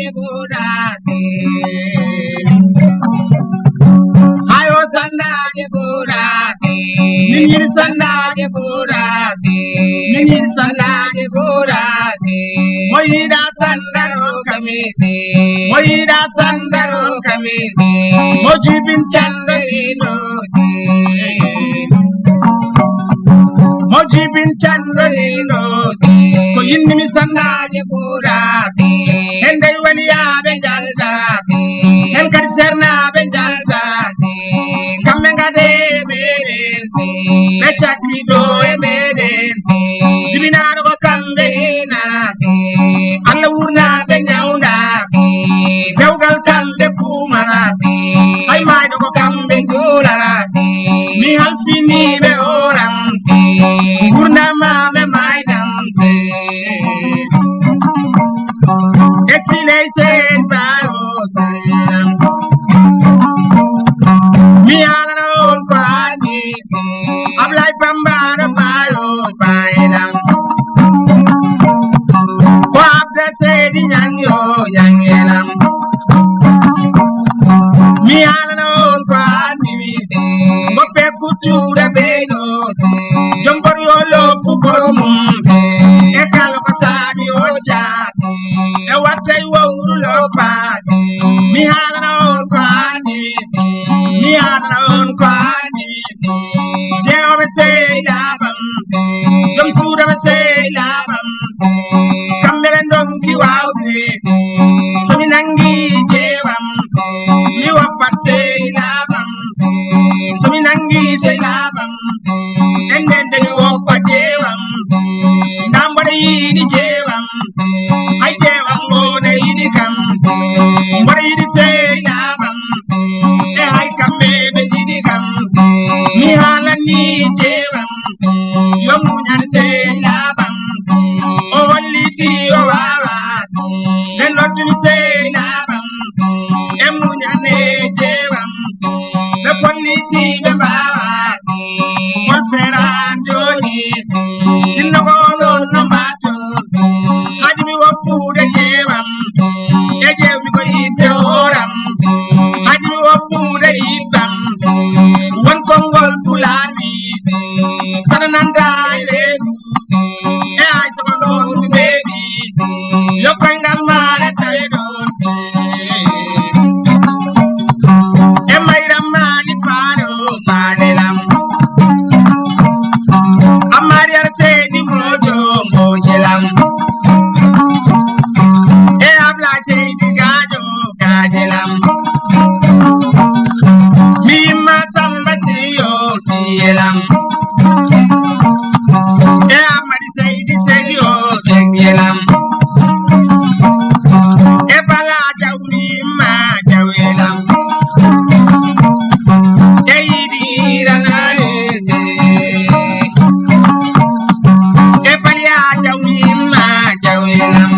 de burate. Ayo sanda de burate. Nini sanda de burate. Nini sanda de burate. Moira sandaro kamiti. Moira sandaro kamiti. Mojibin chandalino. Mojibin chandalino. Ko yinni sanda de burate. Ende wani ya benjalzati. El karserna benjalzati. Kamenga de merenti. Mechaki do e merenti. Dibinaro ko kambe nati. Alla urna benjaundati. Dewgal kambe kumarati. Ay maido ko kambe jurati. Mi halfini be oramti. Urna ma me maidamti. Exilation by Osayam. Me alone, Kwani. I'm like Bambara by Osayam. What the said in Yangelam. Me alone, Kwani. What they put to the bed. Jumperio Pukorum. Ekalokasadi Ochati. What I won't love party. Me had an own party. Me had an own party. Jeremy say, Labam. Some Suda say, Labam. Come there and don't give out. Sominangi, Jevam. You are but say, Labam. Sominangi say, Labam. And then they walk for Jevam. Nobody, Jevam. I gave what did you say, Labam? I come, baby, did you come? Me, I need Jevam. Young and say, Labam. Only tea or then not to say, Labam. Emunane Jevam. The quality of our one fair and Johnny. In the world, no matter. I do what food and Jevam. I do a food eat one Congo Pulani, Sananda, I saw no baby. Your kind of man at the Am I the man in Pano, Manelam? A Maria said, Mojo, Mojelam. Mima Sambasio, Sielam. Yamadi say this Sedio, Segilam. Ebalaja Mima, Jawilam. Eidi Ranese. Ebalaja Mima, Jawilam.